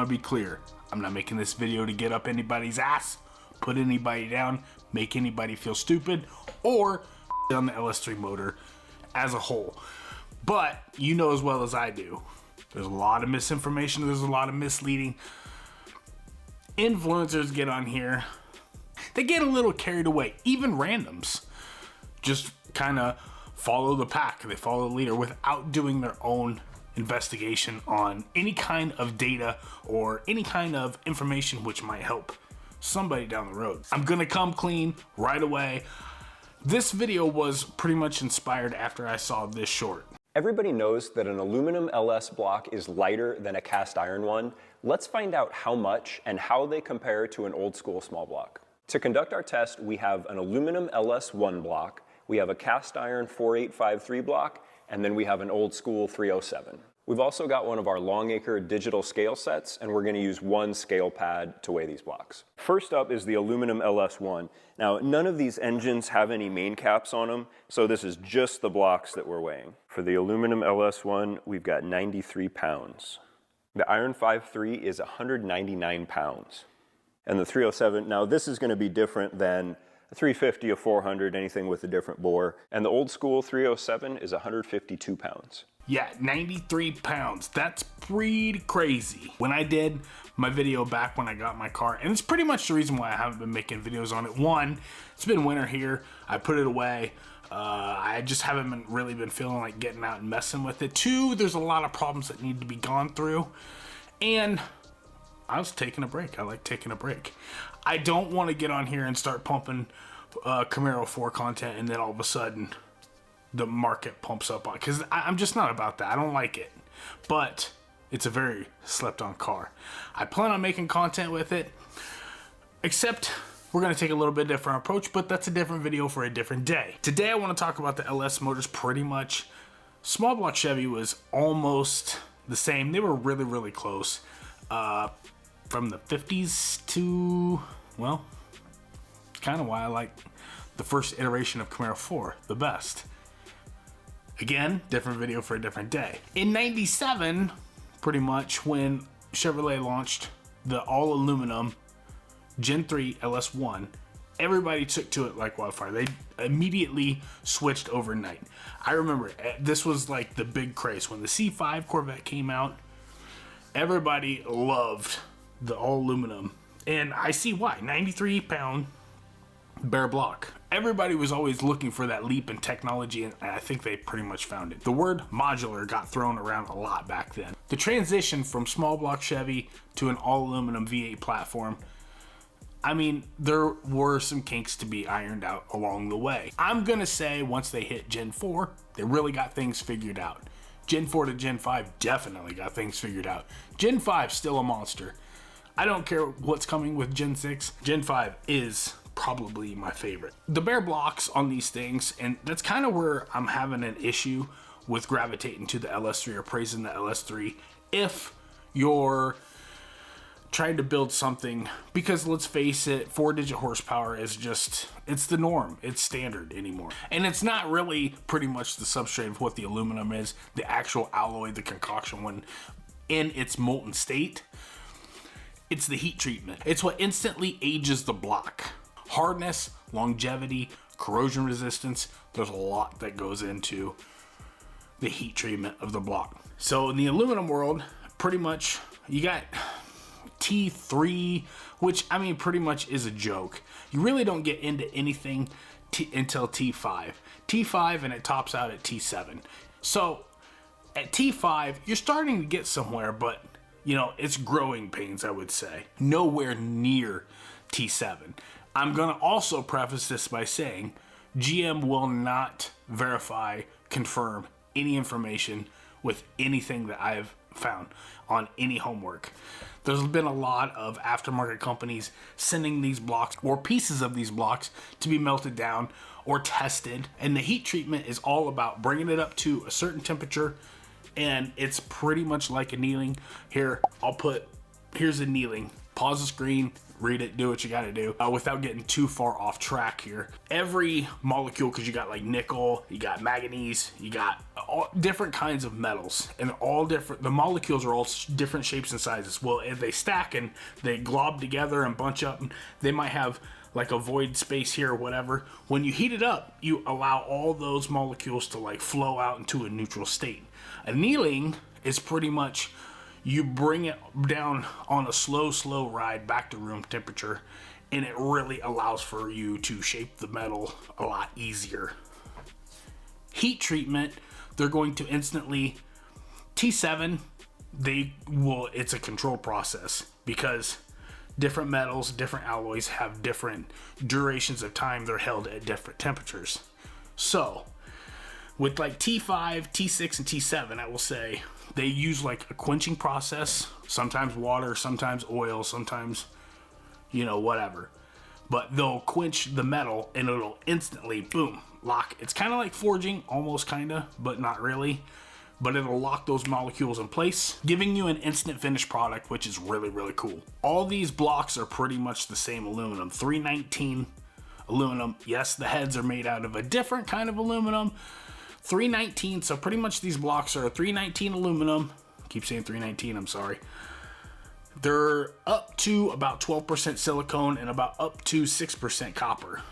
want to be clear. I'm not making this video to get up anybody's ass, put anybody down, make anybody feel stupid, or on the LS3 motor as a whole. But you know as well as I do, there's a lot of misinformation, there's a lot of misleading. Influencers get on here, they get a little carried away. Even randoms just kind of follow the pack, they follow the leader without doing their own investigation on any kind of data or any kind of information which might help somebody down the road. I'm gonna come clean right away. This video was pretty much inspired after I saw this short. Everybody knows that an aluminum LS block is lighter than a cast iron one. Let's find out how much and how they compare to an old school small block. To conduct our test, we have an aluminum LS1 block, we have a cast iron 4853 block, and then we have an old school 307. We've also got one of our Longacre digital scale sets, and we're going to use one scale pad to weigh these blocks. First up is the aluminum LS1. Now, none of these engines have any main caps on them, so this is just the blocks that we're weighing. For the aluminum LS1, we've got 93 pounds. The iron 5.3 is 199 pounds. And the 307, now this is going to be different than a 350, a 400, anything with a different bore. And the old school 307 is 152 pounds. Yeah, 93 pounds. That's pretty crazy. When I did my video back when I got my car, and it's pretty much the reason why I haven't been making videos on it. One, it's been winter here. I put it away. I just haven't really been feeling like getting out and messing with it. Two, there's a lot of problems that need to be gone through. And I was taking a break. I like taking a break. I don't want to get on here and start pumping Camaro 4 content and then all of a sudden the market pumps up on, because I'm just not about that. I don't like it, but it's a very slept on car. I plan on making content with it, except we're going to take a little bit different approach, but that's a different video for a different day. Today I want to talk about the LS motors. Pretty much small block Chevy was almost the same. They were really, really close. From the 50s to, well, kind of why I like the first iteration of Camaro 4 the best. Again, different video for a different day. In 97, pretty much, when Chevrolet launched the all aluminum Gen 3 LS1, everybody took to it like wildfire. They immediately switched overnight. I remember this was like the big craze when the C5 Corvette came out. Everybody loved the all aluminum, and I see why. 93 pound bare block. Everybody was always looking for that leap in technology, and I think they pretty much found it. The word modular got thrown around a lot back then. The transition from small block Chevy to an all aluminum V8 platform, I mean, there were some kinks to be ironed out along the way. I'm gonna say once they hit Gen 4, they really got things figured out. Gen 4 to Gen 5 definitely got things figured out. Gen 5 still a monster. I don't care what's coming with Gen 6. Gen 5 is probably my favorite. The bare blocks on these things, and that's kind of where I'm having an issue with gravitating to the LS3 or praising the LS3 if you're trying to build something, because let's face it, 4-digit horsepower is just, it's the norm, it's standard anymore. And it's not really pretty much the substrate of what the aluminum is, the actual alloy, the concoction when in its molten state. It's the heat treatment. It's what instantly ages the block. Hardness, longevity, corrosion resistance, there's a lot that goes into the heat treatment of the block. So in the aluminum world, pretty much you got T3, which I mean pretty much is a joke. You really don't get into anything until T5. T5 and it tops out at T7. So at T5, you're starting to get somewhere, but you know, it's growing pains, I would say. Nowhere near T7. I'm gonna also preface this by saying GM will not verify, confirm any information with anything that I've found on any homework. There's been a lot of aftermarket companies sending these blocks or pieces of these blocks to be melted down or tested, and the heat treatment is all about bringing it up to a certain temperature, and it's pretty much like annealing. Here's annealing pause the screen, read it, do what you gotta do without getting too far off track here. Every molecule, because you got like nickel, you got manganese, you got all different kinds of metals, and all different, the molecules are all different shapes and sizes. Well, if they stack and they glob together and bunch up, they might have like a void space here or whatever. When you heat it up, you allow all those molecules to like flow out into a neutral state. Annealing is pretty much you bring it down on a slow ride back to room temperature, and it really allows for you to shape the metal a lot easier. Heat treatment, they're going to instantly, T7, it's a controlled process because different metals, different alloys have different durations of time they're held at different temperatures. So with like T5, T6, and T7, I will say they use like a quenching process, sometimes water, sometimes oil, sometimes, whatever. But they'll quench the metal and it'll instantly, boom, lock. It's kind of like forging, almost kind of, but not really. But it'll lock those molecules in place, giving you an instant finished product, which is really, really cool. All these blocks are pretty much the same aluminum, 319 aluminum. Yes, the heads are made out of a different kind of aluminum, 319, so pretty much these blocks are 319 aluminum. I keep saying 319, I'm sorry. They're up to about 12% silicone and about up to 6% copper.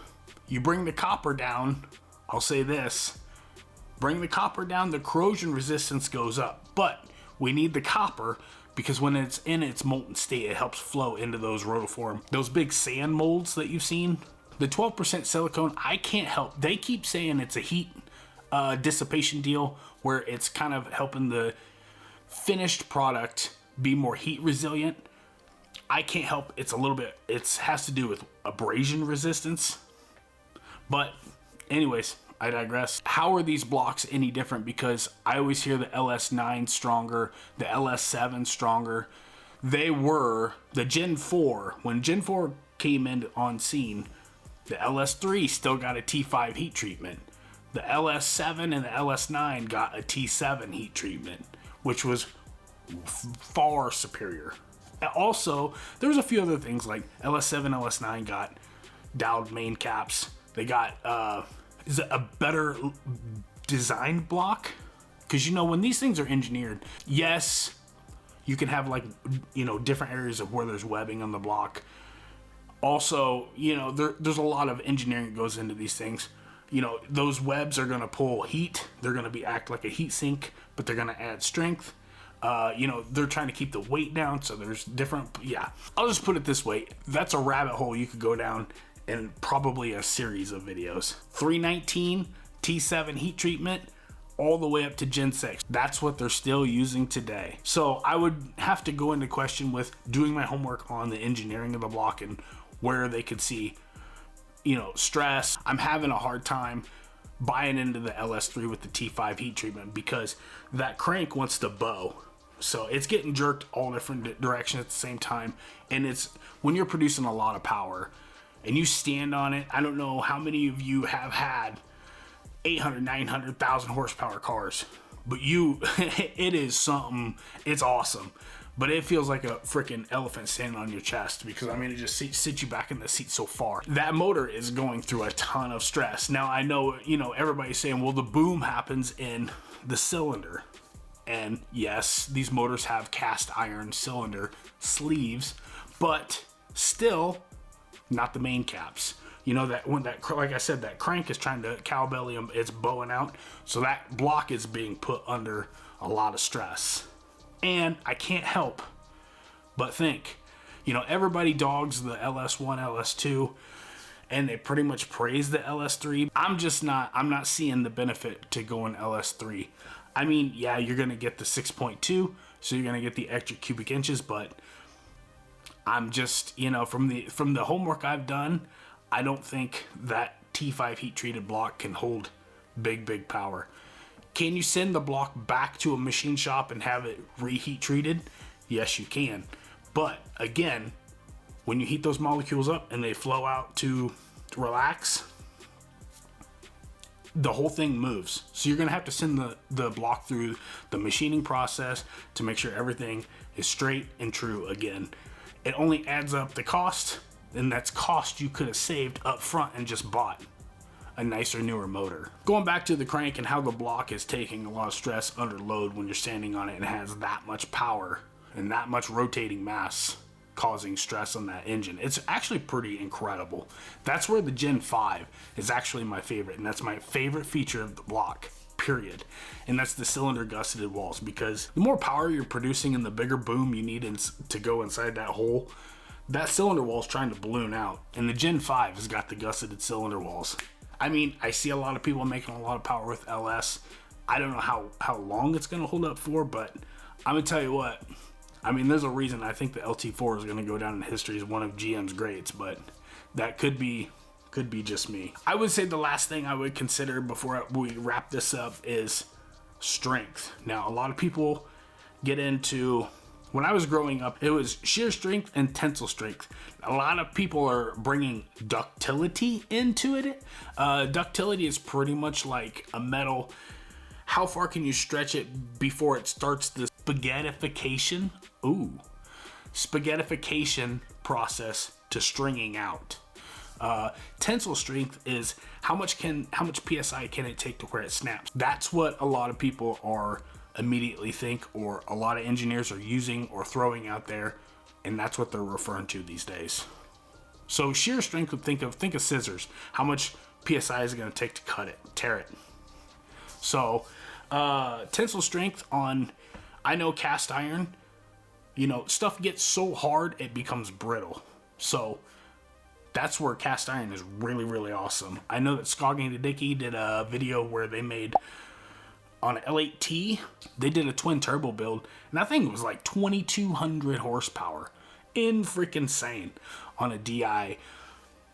You bring the copper down, I'll say this, bring the copper down, the corrosion resistance goes up. But we need the copper because when it's in its molten state, it helps flow into those rotiform, those big sand molds that you've seen. The 12% silicone, I can't help. They keep saying it's a heat dissipation deal where it's kind of helping the finished product be more heat resilient. I can't help. It's a little bit, it has to do with abrasion resistance. But anyways, I digress. How are these blocks any different? Because I always hear the LS9 stronger, the LS7 stronger. They were the Gen 4. When Gen 4 came in on scene, the LS3 still got a T5 heat treatment. The LS7 and the LS9 got a T7 heat treatment, which was far superior. Also, there was a few other things like LS7, LS9 got dialed main caps. They got is it a better design block? Because when these things are engineered, yes, you can have like different areas of where there's webbing on the block. Also, there's a lot of engineering that goes into these things. Those webs are going to pull heat. They're going to act like a heat sink, but they're going to add strength. They're trying to keep the weight down, so there's different. Yeah, I'll just put it this way. That's a rabbit hole you could go down in probably a series of videos. 319 T7 heat treatment all the way up to Gen 6. That's what they're still using today. So I would have to go into question with doing my homework on the engineering of the block and where they could see stress. I'm having a hard time buying into the LS3 with the T5 heat treatment because that crank wants to bow. So it's getting jerked all different directions at the same time. And it's when you're producing a lot of power and you stand on it. I don't know how many of you have had 800, 900,000 horsepower cars, but it is something, it's awesome. But it feels like a freaking elephant standing on your chest because, it just sits you back in the seat so far. That motor is going through a ton of stress. Now, I know, everybody's saying, well, the boom happens in the cylinder. And yes, these motors have cast iron cylinder sleeves, but still not the main caps. Like I said, that crank is trying to cowbelly them, it's bowing out. So that block is being put under a lot of stress. And I can't help but think, everybody dogs the LS1, LS2, and they pretty much praise the LS3. I'm not seeing the benefit to going LS3. Yeah, you're going to get the 6.2, so you're going to get the extra cubic inches, but I'm just, from the homework I've done, I don't think that T5 heat treated block can hold big power. Can you send the block back to a machine shop and have it reheat treated? Yes, you can. But again, when you heat those molecules up and they flow out to relax, the whole thing moves. So you're going to have to send the block through the machining process to make sure everything is straight and true again. it only adds up the cost, and that's cost you could have saved up front and just bought a nicer, newer motor. Going back to the crank and how the block is taking a lot of stress under load when you're standing on it and has that much power and that much rotating mass causing stress on that engine. It's actually pretty incredible. That's where the Gen 5 is actually my favorite, and that's my favorite feature of the block, period. And that's the cylinder gusseted walls, because the more power you're producing and the bigger boom you need to go inside that hole, that cylinder wall is trying to balloon out, and the Gen 5 has got the gusseted cylinder walls. I mean, I see a lot of people making a lot of power with LS. I don't know how long it's going to hold up for, but I'm going to tell you what. I mean, there's a reason I think the LT4 is going to go down in history as one of GM's greats, but that could be just me. I would say the last thing I would consider before we wrap this up is strength. Now, a lot of people get into... When I was growing up, it was shear strength and tensile strength. A lot of people are bringing ductility into it. Ductility is pretty much like a metal. How far can you stretch it before it starts the spaghettification? Spaghettification process to stringing out. Tensile strength is how much PSI can it take to where it snaps. That's what a lot of people are immediately think, or a lot of engineers are using or throwing out there, and that's what they're referring to these days. So shear strength would think of scissors. How much PSI is it going to take to cut it, tear it? So tensile strength on, I know cast iron, you know, stuff gets so hard it becomes brittle. So that's where cast iron is really, really awesome. I know that Scogging the Dickey did a video where they made on an L8T, they did a twin turbo build, and that thing was like 2,200 horsepower. Freaking sane on a DI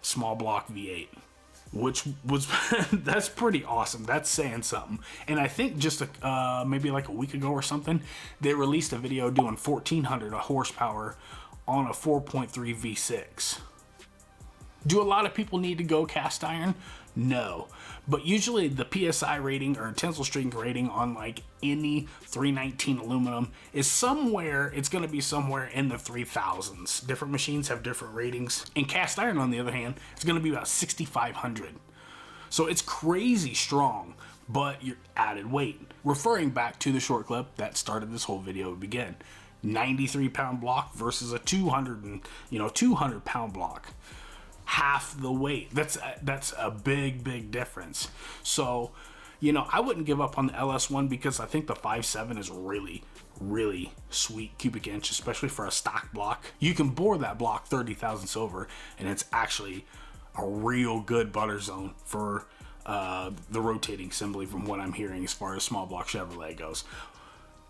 small block V8, which was that's pretty awesome. That's saying something. And I think just maybe like a week ago or something, they released a video doing 1,400 horsepower on a 4.3 V6. Do a lot of people need to go cast iron? No. But usually the PSI rating or tensile strength rating on like any 319 aluminum is somewhere, it's going to be somewhere in the 3,000s. Different machines have different ratings. And cast iron, on the other hand, it's going to be about 6,500. So it's crazy strong, but you're added weight. Referring back to the short clip that started this whole video to begin. 93-pound block versus a 200-pound block. Half the weight. That's a big difference. So, you know, I wouldn't give up on the LS1 because I think the 5.7 is really sweet cubic inch, especially for a stock block. You can bore that block 30 thousandths over, and it's actually a real good butter zone for the rotating assembly, from what I'm hearing as far as small block Chevrolet goes.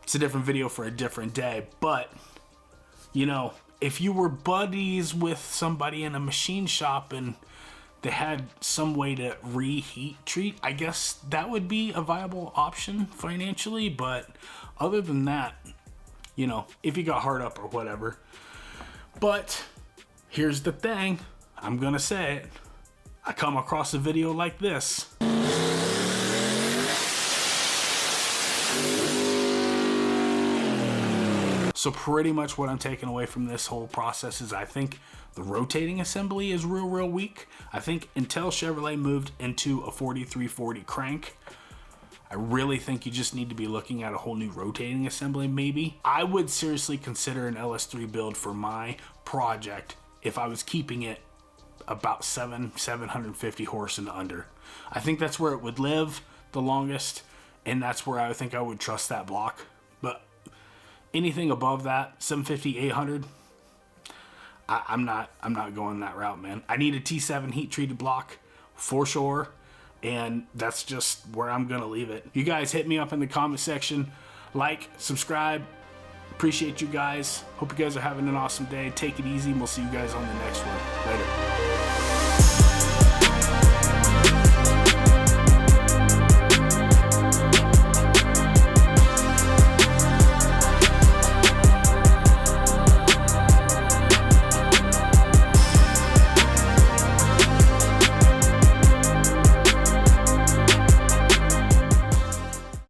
It's a different video for a different day, but you know, if you were buddies with somebody in a machine shop and they had some way to reheat treat, I guess that would be a viable option financially. But other than that, you know, if you got hard up or whatever. But here's the thing, I'm gonna say it. I come across a video like this. So pretty much what I'm taking away from this whole process is I think the rotating assembly is real weak. I think until Chevrolet moved into a 4340 crank, I really think you just need to be looking at a whole new rotating assembly maybe. I would seriously consider an LS3 build for my project if I was keeping it about 750 horse and under. I think that's where it would live the longest, and that's where I think I would trust that block. But anything above that, 750, 800, I'm not going that route, man. I need a T7 heat treated block for sure, and that's just where I'm gonna leave it. You guys hit me up in the comment section, like, subscribe. Appreciate you guys. Hope you guys are having an awesome day. Take it easy, and we'll see you guys on the next one.